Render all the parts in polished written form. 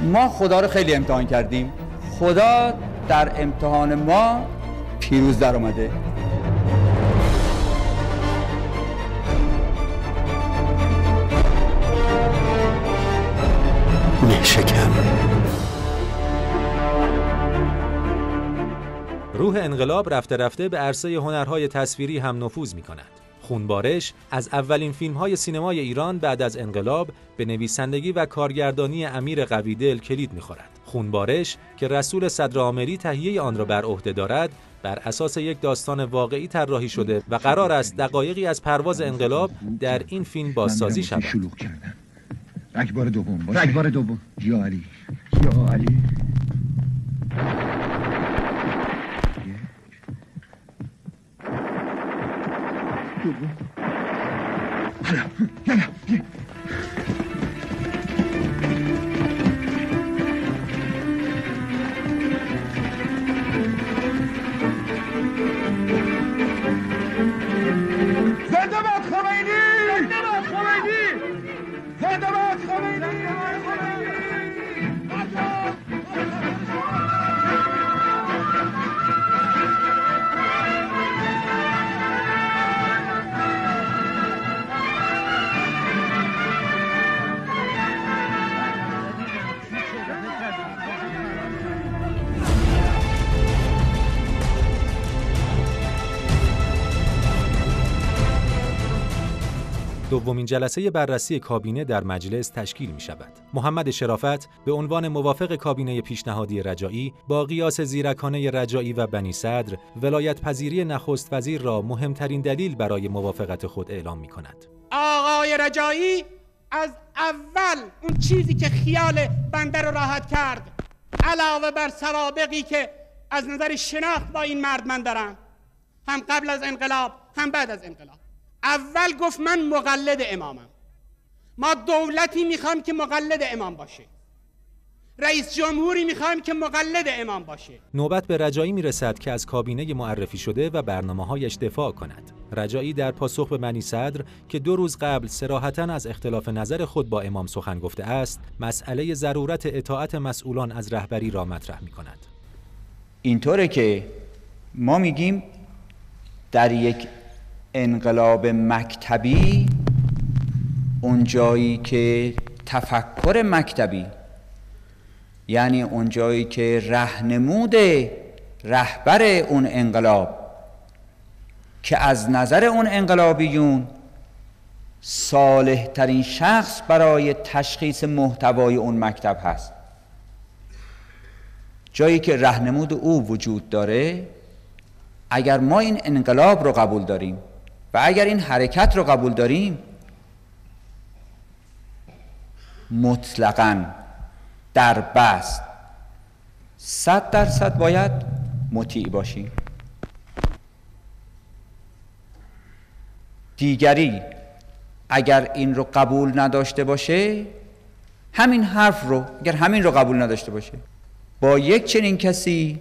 ما خدا رو خیلی امتحان کردیم، خدا در امتحان ما پیروز در اومده. نیشکم. روح انقلاب رفته رفته به عرصه هنرهای تصویری هم نفوذ می‌کند. خونبارش از اولین فیلم‌های سینمای ایران بعد از انقلاب به نویسندگی و کارگردانی امیر قویدل کلید می‌خورد. خونبارش که رسول صدرعامری تهیه آن را بر عهده دارد، بر اساس یک داستان واقعی طراحی شده و قرار است دقایقی از پرواز انقلاب در این فیلم بازسازی شود. رگبار دوم. رگبار دوم. یا علی. یا علی. یلا. زنده باد خمینی! زنده باد خمینی! زنده باد خمینی! دومین جلسه بررسی کابینه در مجلس تشکیل می شود. محمد شرافت به عنوان موافق کابینه پیشنهادی رجایی با قیاس زیرکانه رجایی و بنی صدر، ولایت پذیری نخست وزیر را مهمترین دلیل برای موافقت خود اعلام می کند. آقای رجایی از اول اون چیزی که خیال بنده رو راحت کرد، علاوه بر سوابقی که از نظر شناخت با این مرد من دارم، هم قبل از انقلاب هم بعد از انقلاب، اول گفت من مقلد امامم. ما دولتی میخوایم که مقلد امام باشه، رئیس جمهوری میخوایم که مقلد امام باشه. نوبت به رجایی میرسد که از کابینه معرفی شده و برنامه‌هایش دفاع کند. رجایی در پاسخ به بنی صدر که 2 روز قبل صراحتاً از اختلاف نظر خود با امام سخن گفته است، مسئله ضرورت اطاعت مسئولان از رهبری را مطرح میکند. اینطوره که ما میگیم در یک انقلاب مکتبی، اون جایی که تفکر مکتبی، یعنی اون جایی که راهنمود رهبر اون انقلاب که از نظر اون انقلابیون صالح ترین شخص برای تشخیص محتوای اون مکتب هست، جایی که راهنمود او وجود داره، اگر ما این انقلاب رو قبول داریم و اگر این حرکت رو قبول داریم، مطلقاً در بست 100% باید مطیع باشیم. دیگری اگر این رو قبول نداشته باشه، همین حرف رو اگر همین رو قبول نداشته باشه، با یک چنین کسی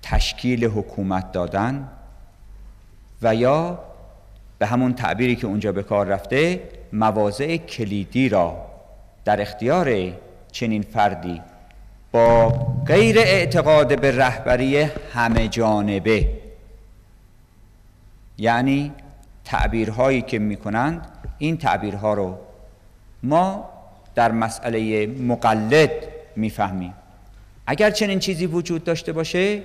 تشکیل حکومت دادن و یا به همون تعبیری که اونجا به کار رفته، مواضع کلیدی را در اختیار چنین فردی با غیر اعتقاد به رهبری همه جانبه، یعنی تعبیرهایی که میکنند، این تعبیرها رو ما در مسئله مقلد میفهمیم. اگر چنین چیزی وجود داشته باشه،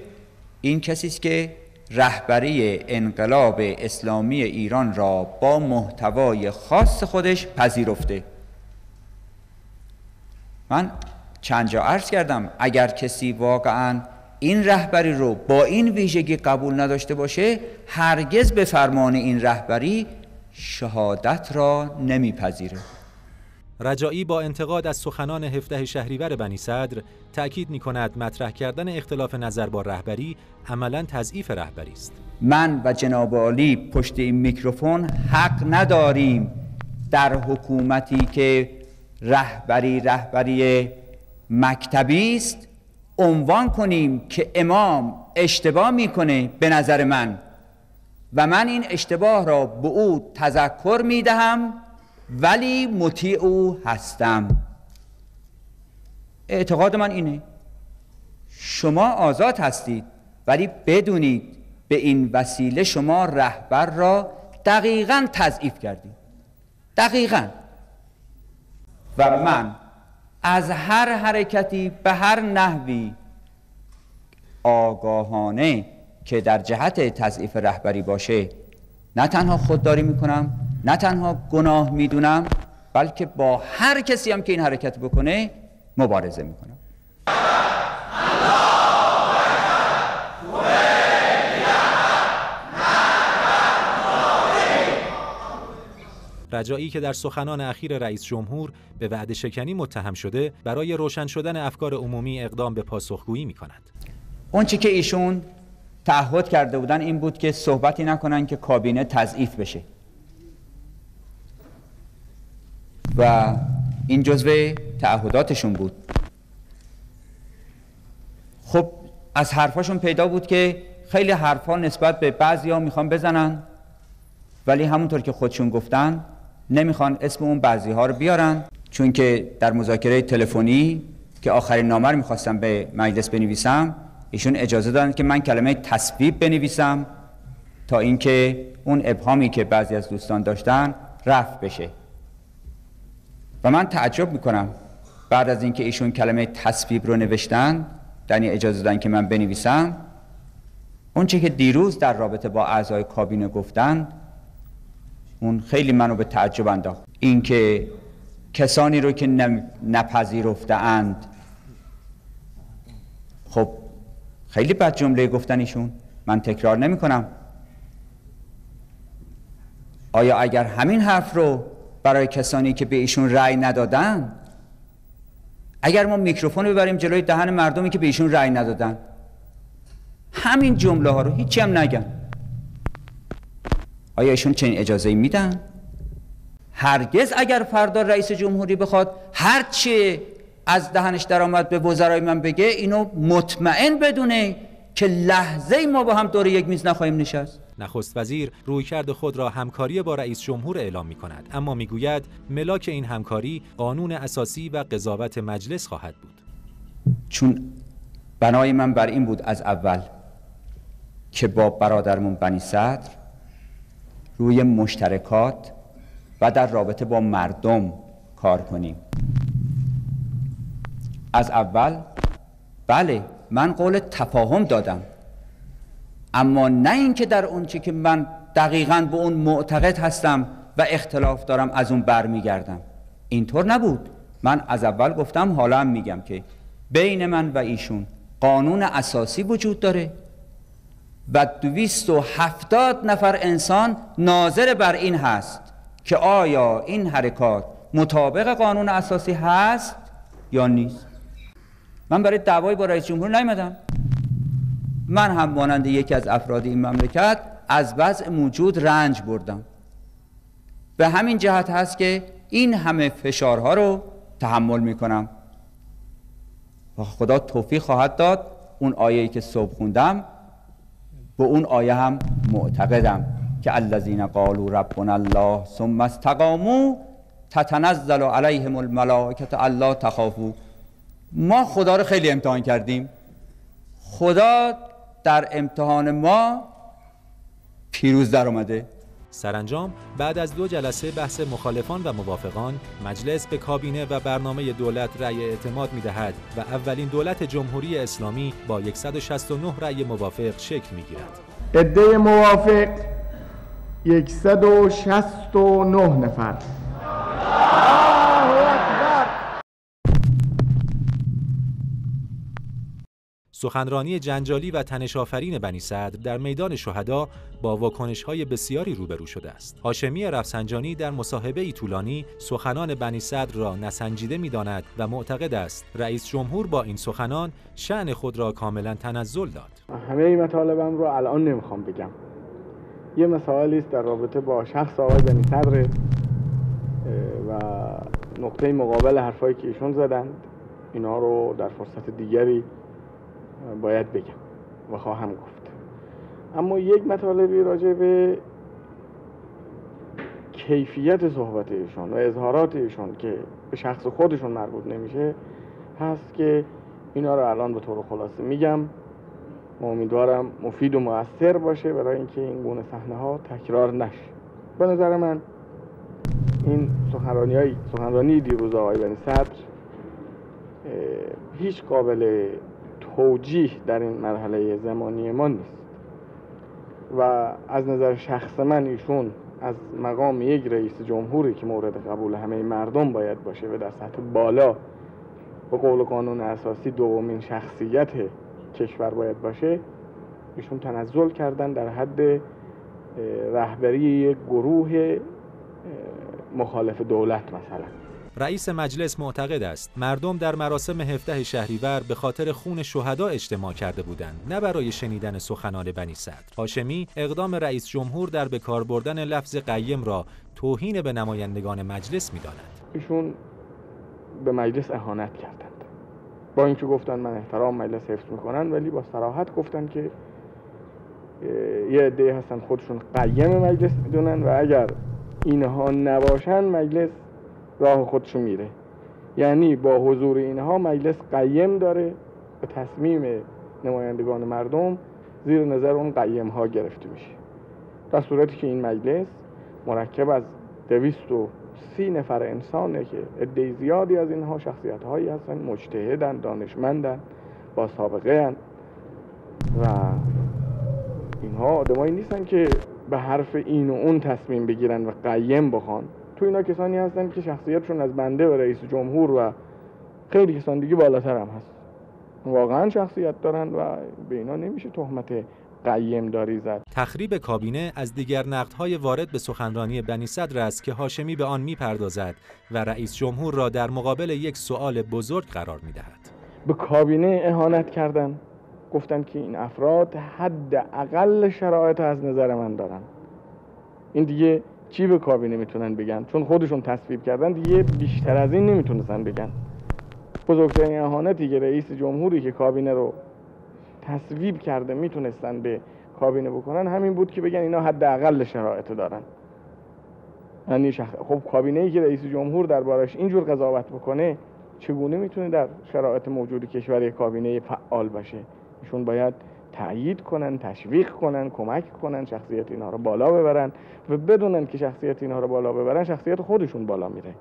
این کسی است که رهبری انقلاب اسلامی ایران را با محتوای خاص خودش پذیرفته. من چند جا عرض کردم اگر کسی واقعاً این رهبری رو با این ویژگی قبول نداشته باشه، هرگز به فرمان این رهبری شهادت را نمیپذیره. رجایی با انتقاد از سخنان 17 شهریور بنی صدر تأکید می‌کند مطرح کردن اختلاف نظر با رهبری عملاً تضعیف رهبری است. من و جناب عالی پشت این میکروفون حق نداریم در حکومتی که رهبری مکتبی است عنوان کنیم که امام اشتباه میکنه به نظر من و من این اشتباه را به او تذکر میدهم ولی مطیع او هستم. اعتقاد من اینه شما آزاد هستید، ولی بدونید به این وسیله شما رهبر را دقیقاً تضعیف کردید. دقیقاً. و من از هر حرکتی به هر نحوی آگاهانه که در جهت تضعیف رهبری باشه نه تنها خودداری میکنم، نه تنها گناه میدونم، بلکه با هر کسی هم که این حرکت بکنه مبارزه میکنم. رجایی که در سخنان اخیر رئیس جمهور به وعده شکنی متهم شده، برای روشن شدن افکار عمومی اقدام به پاسخگویی می‌کند. اون چی که ایشون تعهد کرده بودن این بود که صحبتی نکنن که کابینه تضعیف بشه و این جزو تعهداتشون بود. خب از حرفاشون پیدا بود که خیلی حرفا نسبت به بعضیا میخوان بزنن، ولی همونطور که خودشون گفتن نمیخوان اسم اون بعضی ها رو بیارن، چون که در مذاکره تلفنی که آخرین نامه رو میخواستم به مجلس بنویسم ایشون اجازه دادن که من کلمه تصویب بنویسم تا اینکه اون ابهامی که بعضی از دوستان داشتن رفع بشه. و من تعجب میکنم بعد از اینکه ایشون کلمه تصویب رو نوشتن، یعنی اجازه دادن که من بنویسم، اون چه که دیروز در رابطه با اعضای کابینه گفتن اون خیلی منو به تعجب انداخت. اینکه کسانی رو که نپذیرفته‌اند، خب خیلی بد جمله گفتن ایشون، من تکرار نمی کنم. آیا اگر همین حرف رو برای کسانی که به ایشون رأی ندادن، اگر ما میکروفون ببریم جلوی دهن مردمی که به ایشون رأی ندادن همین جمله ها رو هیچی هم نگن، آیا ایشون چنین اجازه‌ای میدن؟ هرگز اگر فردا رئیس جمهوری بخواد هر چی از دهنش درآمد به وزرای من بگه، اینو مطمئن بدونه که لحظه‌ای ما با هم دور یک میز نخواهیم نشست. نخست وزیر رویکرد خود را همکاری با رئیس جمهور اعلام می‌کند، اما میگوید ملاک این همکاری قانون اساسی و قضاوت مجلس خواهد بود. چون بنای من بر این بود از اول که با برادرمون بنی صدر روی مشترکات و در رابطه با مردم کار کنیم. از اول بله من قول تفاهم دادم، اما نه اینکه در اون چی که من دقیقاً به اون معتقد هستم و اختلاف دارم از اون برمیگردم. اینطور نبود. من از اول گفتم، حالا هم میگم که بین من و ایشون قانون اساسی وجود داره و 270 نفر انسان ناظر بر این هست که آیا این حرکات مطابق قانون اساسی هست یا نیست. من برای دعوای با رئیس جمهور نیامدم. من هم مانند یکی از افراد این مملکت از وضع موجود رنج بردم. به همین جهت هست که این همه فشارها رو تحمل میکنم و خدا توفیق خواهد داد. اون آیه‌ای که صبح خوندم به اون آیه هم معتقدم که الذین قالوا ربنا الله ثم استقاموا تتنزل علیهم الملائکه الا تخافوا. ما خدا رو خیلی امتحان کردیم، خدا در امتحان ما پیروز در اومده. سرانجام بعد از 2 جلسه بحث مخالفان و موافقان، مجلس به کابینه و برنامه دولت رأی اعتماد می‌دهد و اولین دولت جمهوری اسلامی با 169 رأی موافق شکل می‌گیرد. عده موافق 169 نفر. سخنرانی جنجالی و تنش‌آفرین بنی صدر در میدان شهدا با واکنش‌های بسیاری روبرو شده است. هاشمی رفسنجانی در مصاحبه‌ای طولانی سخنان بنی صدر را نسنجیده می‌داند و معتقد است رئیس جمهور با این سخنان شأن خود را کاملاً تنزل داد. همه این مطالبم رو الان نمیخوام بگم. یه مسائلی است در رابطه با شخص آقای بنی صدر و نقطه مقابل حرفایی که ایشون زدند، اینا رو در فرصت دیگری باید بگم و خواهم گفت. اما یک مطالبی راجع به کیفیت صحبت ایشون و اظهارات ایشون که به شخص خودشون مربوط نمیشه هست که اینا رو الان به طور خلاصه میگم. امیدوارم مفید و مؤثر باشه برای اینکه این گونه صحنه‌ها تکرار نشه. به نظر من این سخنرانی دیروز آقای بنی صدر هیچ قابل توجیه در این مرحله زمانی ما نیست و از نظر شخص من ایشون از مقام یک رئیس جمهوری که مورد قبول همه مردم باید باشه و در سطح بالا به قول قانون اساسی دومین شخصیت کشور باید باشه، ایشون تنزل کردن در حد رهبری یک گروه مخالف دولت مثلا. رئیس مجلس معتقد است مردم در مراسم 17 شهریور به خاطر خون شهدا اجتماع کرده بودند، نه برای شنیدن سخنان بنی صدر. هاشمی اقدام رئیس جمهور در به کار بردن لفظ قیم را توهین به نمایندگان مجلس می‌داند. ایشون به مجلس اهانت کردند. با اینکه گفتن من احترام مجلس حفظ می‌کنن، ولی با صراحت گفتن که یه عده هستن خودشون قیم مجلس می‌دونن و اگر اینها نباشن مجلس راه خودشو میره. یعنی با حضور اینها مجلس قیم داره و تصمیم نمایندگان مردم زیر نظر اون قیم ها گرفته میشه، در صورتی که این مجلس مرکب از 230 نفر انسانه که عده زیادی از اینها شخصیت هایی هستن، مجتهدن، دانشمندن، با سابقه هن و اینها آدمایی نیستن که به حرف این و اون تصمیم بگیرن و قیم بخوان. تو اینا کسانی هستن که شخصیتشون از بنده و رئیس جمهور و خیلی کسان دیگه بالاتر هم هست، واقعا شخصیت دارن و به اینا نمیشه تهمت قیم داری زد. تخریب کابینه از دیگر نقدهای وارد به سخنرانی بنی صدر است که هاشمی به آن میپردازد و رئیس جمهور را در مقابل یک سؤال بزرگ قرار میدهد. به کابینه اهانت کردن، گفتن که این افراد حداقل شرایط از نظر من دارن. این دیگه چی به کابینه میتونن بگن؟ چون خودشون تصویب کردن دیگه بیشتر از این نمیتونستن بگن. بزرگترین اهانتی که رئیس جمهوری که کابینه رو تصویب کرده میتونستن به کابینه بکنن همین بود که بگن اینا حداقل شرایط دارن. یعنی خب کابینه‌ای که رئیس جمهور دربارش اینجور قضاوت بکنه چگونه میتونه در شرایط موجود کشور کابینه فعال باشه؟ ایشون باید تأیید کنن، تشویق کنن، کمک کنن، شخصیت اینها رو بالا ببرن و بدونن که شخصیت اینها رو بالا ببرن شخصیت خودشون بالا میره.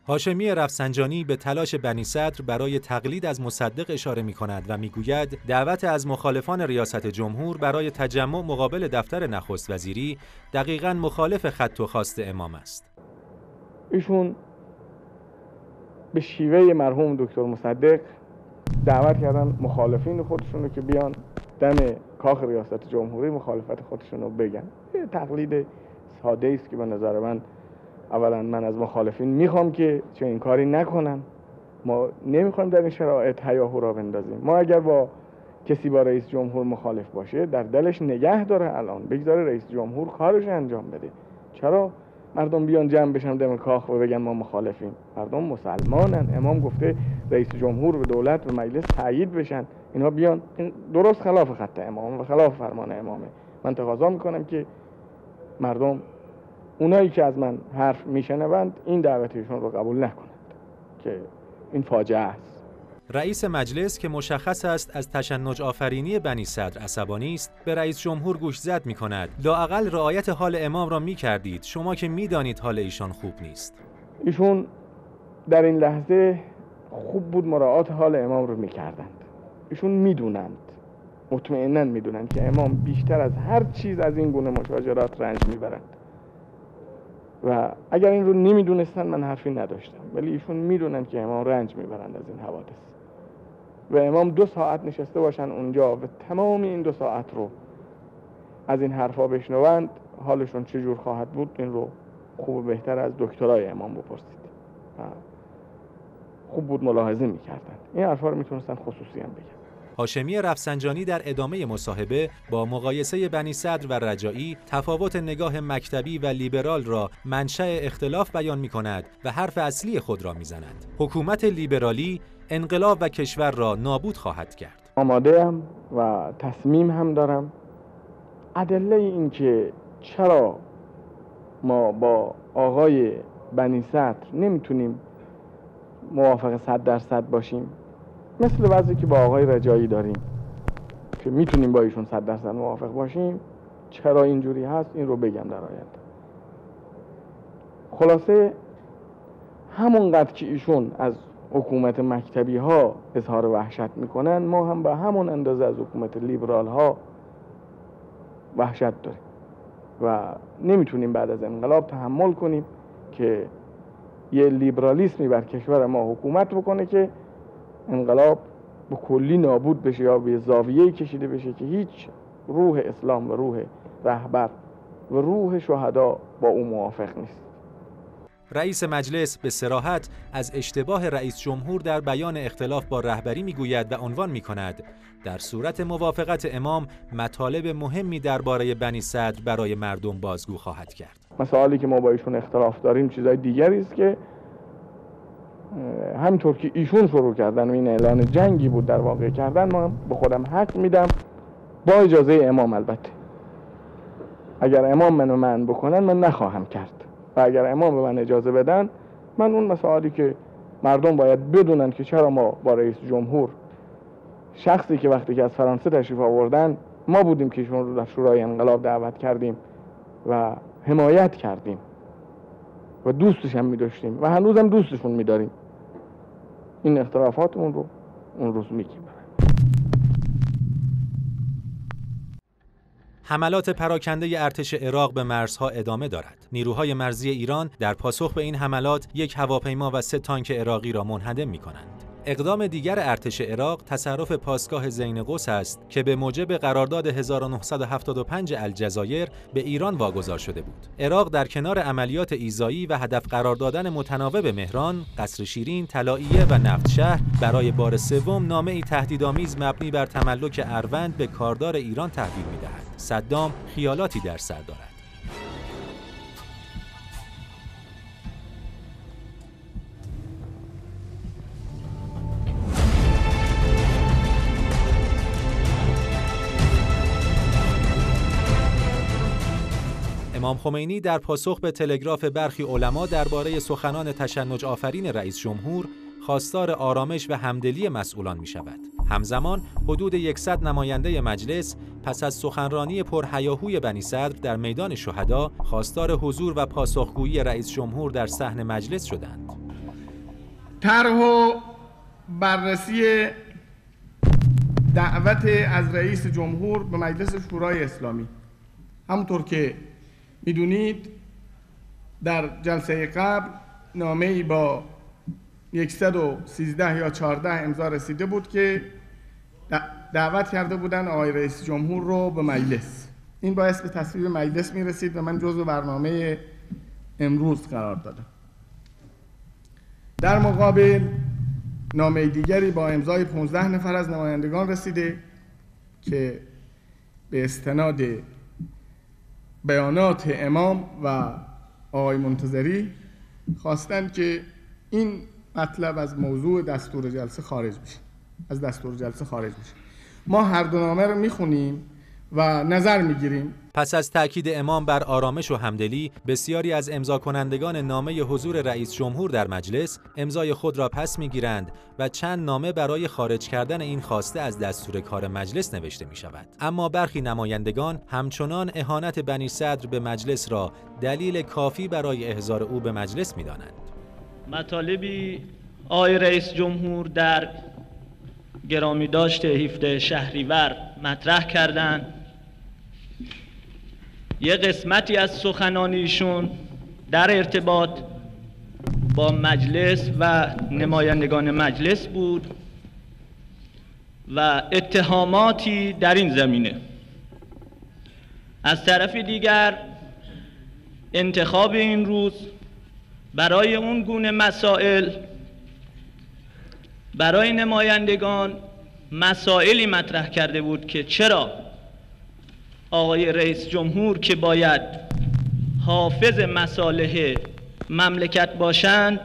هاشمی رفسنجانی به تلاش بنی صدر برای تقلید از مصدق اشاره می‌کند و می‌گوید دعوت از مخالفان ریاست جمهور برای تجمع مقابل دفتر نخست وزیری دقیقاً مخالف خط و خواست امام است. ایشون به شیوه مرحوم دکتر مصدق دعوت کردن مخالفین خودشون رو که بیان دم کاخ ریاست جمهوری مخالفت خودشون رو بگن. یه تقلید ساده است که به نظر من اولا من از مخالفین میخوام که چه این کاری نکنن. ما نمیخوایم در این شرایط هیاهو را بندازیم. ما اگر با کسی با رئیس جمهور مخالف باشه در دلش نگه داره، الان بگذاره رئیس جمهور کارش انجام بده. چرا مردم بیان جمع بشن دم کاخ و بگن ما مخالفیم؟ مردم مسلمانن. امام گفته رئیس جمهور و دولت و مجلس تایید بشن، اینا بیان. این درست خلاف خط امام و خلاف فرمان امامه. من تقاضا میکنم که مردم اونایی که از من حرف میشنوند این دعوتشون رو قبول نکنند که این فاجعه است. رئیس مجلس که مشخص است از تشنج آفرینی بنی صدر عصبانی است، به رئیس جمهور گوشزد می‌کند. لااقل رعایت حال امام را می‌کردید، شما که می‌دانید حال ایشان خوب نیست. ایشون در این لحظه خوب بود مراعات حال امام رو می‌کردند. ایشون می‌دونند، مطمئناً می‌دونند که امام بیشتر از هر چیز از این گونه مشاجرات رنج می‌برند. و اگر این رو نمی‌دونستن من حرفی نداشتم، ولی ایشون می‌دونن که امام رنج می‌برند از این حوادث. و امام 2 ساعت نشسته باشن اونجا و تمام این 2 ساعت رو از این حرفا بشنوند، حالشون چجور خواهد بود این رو خوب و بهتر از دکترای امام بپرسید. خوب بود ملاحظه می‌کردن. این حرفا رو میتونستن خصوصی هم بگن. هاشمی رفسنجانی در ادامه مصاحبه با مقایسه بنی صدر و رجایی تفاوت نگاه مکتبی و لیبرال را منشأ اختلاف بیان می‌کند و حرف اصلی خود را می‌زند. حکومت لیبرالی انقلاب و کشور را نابود خواهد کرد. آماده‌ام و تصمیم هم دارم. ادله این که چرا ما با آقای بنی صدر نمیتونیم موافق 100% باشیم مثل وضعی که با آقای رجایی داریم که میتونیم با ایشون 100% موافق باشیم. چرا اینجوری هست این رو بگم در آینده. خلاصه همونقدر که ایشون از حکومت مکتبی ها اظهار وحشت میکنن، ما هم به همون اندازه از حکومت لیبرال ها وحشت داریم و نمیتونیم بعد از انقلاب تحمل کنیم که یه لیبرالیسمی بر کشور ما حکومت بکنه که انقلاب به کلی نابود بشه یا به زاویه‌ای کشیده بشه که هیچ روح اسلام و روح رهبر و روح شهدا با او موافق نیست. رئیس مجلس به صراحت از اشتباه رئیس جمهور در بیان اختلاف با رهبری میگوید و عنوان میکند در صورت موافقت امام مطالب مهمی درباره بنی صدر برای مردم بازگو خواهد کرد. مسائلی که ما با ایشون اختلاف داریم چیزای دیگری است که همینطور که ایشون شروع کردن و این اعلان جنگی بود در واقع کردن، ما به خودم حق میدم با اجازه امام. البته اگر امام منو منع بکنن من نخواهم کرد و اگر امام به من اجازه بدن من اون مسائلی که مردم باید بدونن که چرا ما با رئیس جمهور، شخصی که وقتی که از فرانسه تشریف آوردن ما بودیم که ایشون رو در شورای انقلاب دعوت کردیم و حمایت کردیم و دوستش هم می‌داشتیم و هنوزم دوستشون می‌داریم، این اختلافاتمون رو اون روز میگیم. حملات پراکنده ارتش عراق به مرزها ادامه دارد. نیروهای مرزی ایران در پاسخ به این حملات یک هواپیما و 3 تانک عراقی را منهدم می‌کنند. اقدام دیگر ارتش عراق تصرف پاسگاه زین قوس است که به موجب قرارداد 1975 الجزایر به ایران واگذار شده بود. عراق در کنار عملیات ایذایی و هدف قرار دادن متناوب مهران، قصر شیرین، طلائیه و نفت شهر برای بار سوم نامه‌ای تهدیدآمیز مبنی بر تملک اروند به کاردار ایران تحویل می‌دهد. صدام خیالاتی در سر دارد. امام خمینی در پاسخ به تلگراف برخی علما درباره سخنان تشنج آفرین رئیس جمهور خواستار آرامش و همدلی مسئولان می شود. همزمان حدود 100 نماینده مجلس پس از سخنرانی پرهیاهوی بنی صدر در میدان شهدا خواستار حضور و پاسخگویی رئیس جمهور در صحن مجلس شدند. طرح و بررسی دعوت از رئیس جمهور به مجلس شورای اسلامی. همونطور که میدونید در جلسه قبل نامه‌ای با 113 یا 14 امضا رسیده بود که دعوت کرده بودن آقای رئیس جمهور رو به مجلس. این باعث به تصویب مجلس میرسید و من جزو برنامه امروز قرار دادم. در مقابل نامه دیگری با امضای 15 نفر از نمایندگان رسیده که به استناد بیانات امام و آقای منتظری خواستند که این مطلب از موضوع دستور جلسه خارج بشه، از دستور جلسه خارج بشه. ما هر دو نامه رو میخونیم و نظر میگیریم. پس از تأکید امام بر آرامش و همدلی، بسیاری از امضا کنندگان نامه حضور رئیس جمهور در مجلس امضای خود را پس میگیرند و چند نامه برای خارج کردن این خواسته از دستور کار مجلس نوشته می شود. اما برخی نمایندگان همچنان اهانت بنی صدر به مجلس را دلیل کافی برای احضار او به مجلس می دانند. مطالبی آقای رئیس جمهور در گرامی داشت 17 شهریور مطرح کردند. یه قسمتی از سخنان ایشون در ارتباط با مجلس و نمایندگان مجلس بود و اتهاماتی در این زمینه. از طرف دیگر انتخاب این روز برای اون گونه مسائل برای نمایندگان مسائلی مطرح کرده بود که چرا آقای رئیس جمهور که باید حافظ مصالح مملکت باشند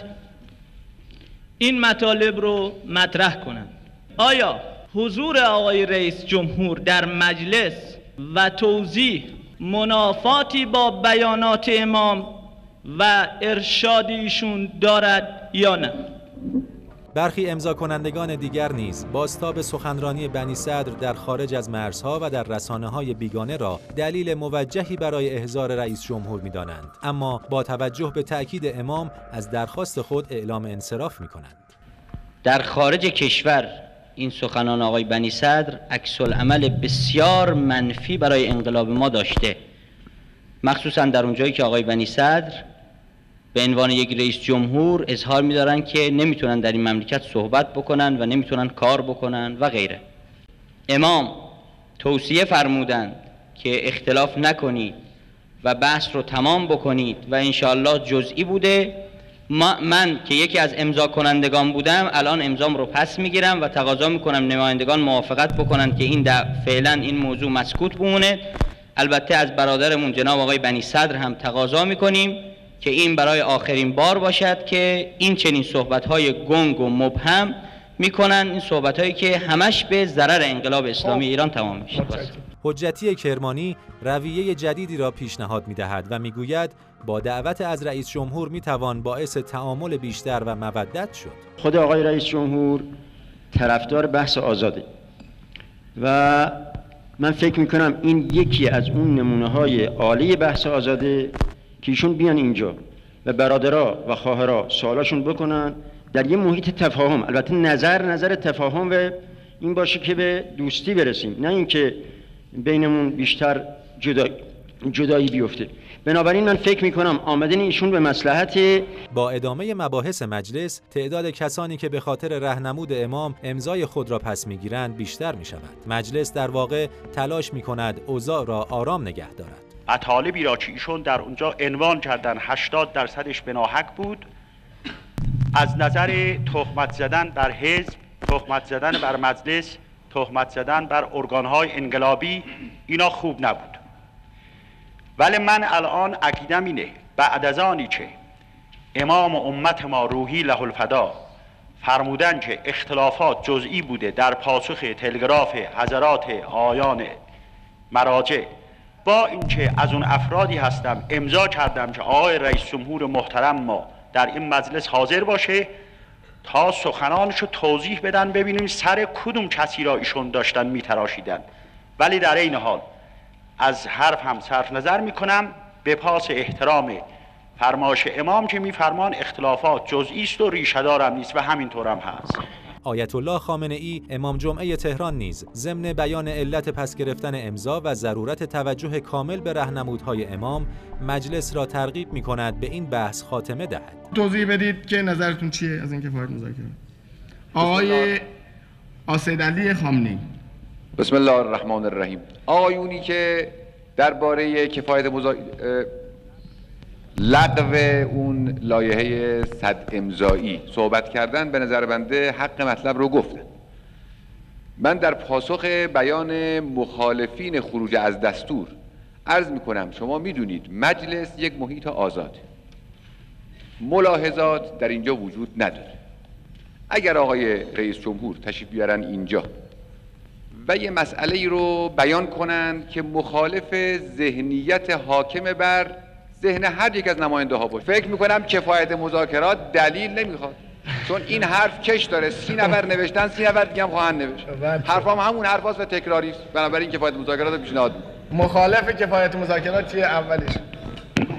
این مطالب رو مطرح کنند. آیا حضور آقای رئیس جمهور در مجلس و توضیح منافاتی با بیانات امام و ارشاد ایشون دارد یا نه؟ برخی امضا کنندگان دیگر نیز بازتاب سخنرانی بنی صدر در خارج از مرزها و در رسانه‌های بیگانه را دلیل موجهی برای احضار رئیس جمهور می‌دانند، اما با توجه به تأکید امام از درخواست خود اعلام انصراف می‌کنند. در خارج کشور این سخنان آقای بنی صدر عکس‌العمل بسیار منفی برای انقلاب ما داشته، مخصوصا در اونجایی که آقای بنی صدر به عنوان یک رئیس جمهور اظهار می‌دارن که نمیتونن در این مملکت صحبت بکنن و نمیتونن کار بکنن و غیره. امام توصیه فرمودند که اختلاف نکنید و بحث رو تمام بکنید و انشاءالله جزئی بوده. من که یکی از امضا کنندگان بودم الان امضام رو پس میگیرم و تقاضا میکنم نمایندگان موافقت بکنن که این فعلا این موضوع مسکوت بمونه. البته از برادرمون جناب آقای بنی صدر هم تقاضا میکنیم که این برای آخرین بار باشد که این چنین صحبت‌های گنگ و مبهم میکنن، این صحبت‌هایی که همش به ضرر انقلاب اسلامی ایران تمام میشه. حجتی کرمانی رویه جدیدی را پیشنهاد می‌دهد و می‌گوید با دعوت از رئیس جمهور می‌توان باعث تعامل بیشتر و مودت شد. خود آقای رئیس جمهور طرفدار بحث آزاده و من فکر می‌کنم این یکی از اون نمونه‌های عالی بحث آزاده که ایشون بیان اینجا و برادرها و خواهرها سوالاشون بکنن در یه محیط تفاهم، البته نظر تفاهم و این باشه که به دوستی برسیم، نه اینکه بینمون بیشتر جدایی بیفته. بنابراین من فکر میکنم آمدن ایشون به مصلحت. با ادامه مباحث مجلس تعداد کسانی که به خاطر راهنمود امام امضای خود را پس میگیرند بیشتر میشود. مجلس در واقع تلاش میکند اوضاع را آرام نگه دارد. مطالبی را که ایشون در اونجا عنوان کردن 80%ش به ناحق بود، از نظر تهمت زدن بر حزب، تهمت زدن بر مجلس، تهمت زدن بر ارگانهای انقلابی، اینا خوب نبود. ولی من الان عقیدم اینه بعد از آنی که امام امت ما روحی له الفدا فرمودن که اختلافات جزئی بوده در پاسخ تلگراف حضرات آیان مراجع، با اینکه از اون افرادی هستم امضا کردم که آقای رئیس جمهور محترم ما در این مجلس حاضر باشه تا سخنانشو توضیح بدن، ببینیم سر کدوم کسی را ایشون داشتن میتراشیدن. ولی در این حال از حرف هم صرف نظر میکنم به پاس احترام فرمایش امام که میفرمان اختلافات جزئی است و ریشه دار هم نیست و همینطور هم هست. آیت الله خامنه ای امام جمعه تهران نیز ضمن بیان علت پس گرفتن امضا و ضرورت توجه کامل به راهنمودهای امام مجلس را ترغیب می‌کند به این بحث خاتمه دهد. توضیح بدید که نظرتون چیه از این کفایت مذاکره؟ آقای آسد علی خامنه‌ای. بسم الله الرحمن الرحیم. آقایونی که درباره کفایت لغو اون لایحه 100 امضایی صحبت کردن، به نظر بنده حق مطلب رو گفتن. من در پاسخ بیان مخالفین خروج از دستور عرض میکنم شما میدونید مجلس یک محیط آزاده، ملاحظات در اینجا وجود نداره. اگر آقای رئیس جمهور تشریف بیارن اینجا و یه مسئله ای رو بیان کنن که مخالف ذهنیت حاکم بر ذهن هر یک از نماینده ها باشه، فکر میکنم کفایت مذاکرات دلیل نمیخواد، چون این حرف کش داره، 30 نفر نوشتن، 30 نفر دیگه هم خواهند نوشت، حرفام همون حرفاست و تکراری است. بنابراین کفایت مذاکرات رو پیشنهاد میکنم. مخالف کفایت مذاکرات چیه؟ اولیش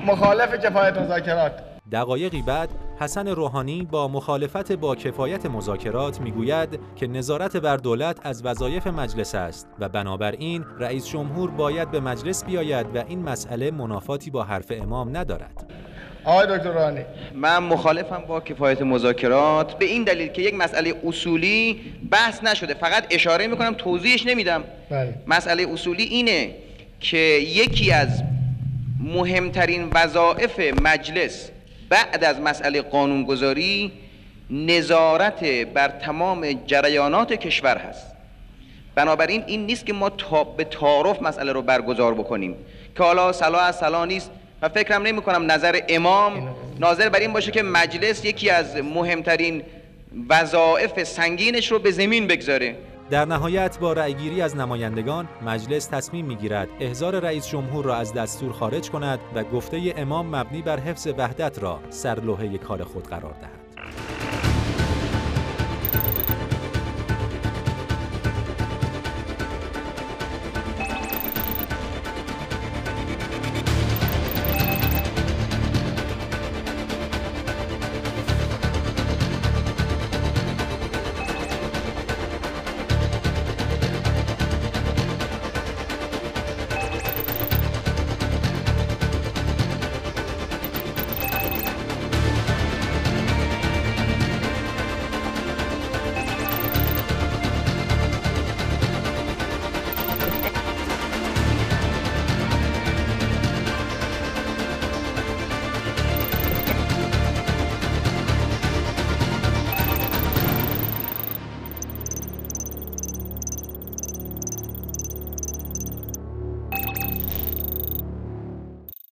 مخالف کفایت مذاکرات. دقایقی بعد حسن روحانی با مخالفت با کفایت مذاکرات میگوید که نظارت بر دولت از وظایف مجلس است و بنابراین رئیس جمهور باید به مجلس بیاید و این مسئله منافاتی با حرف امام ندارد. آقای دکتر روحانی، من مخالفم با کفایت مذاکرات به این دلیل که یک مسئله اصولی بحث نشده، فقط اشاره میکنم توضیحش نمیدم. مسئله اصولی اینه که یکی از مهمترین وظایف مجلس بعد از مسئله قانونگذاری نظارت بر تمام جریانات کشور هست. بنابراین این نیست که ما به تعارف مسئله رو برگزار بکنیم که حالا صلاح از صلاح نیست و فکرم نمی کنم نظر امام ناظر بر این باشه که مجلس یکی از مهمترین وظایف سنگینش رو به زمین بگذاره. در نهایت با رأیگیری از نمایندگان مجلس تصمیم میگیرد احضار رئیس جمهور را از دستور خارج کند و گفته امام مبنی بر حفظ وحدت را سرلوحه کار خود قرار دهد.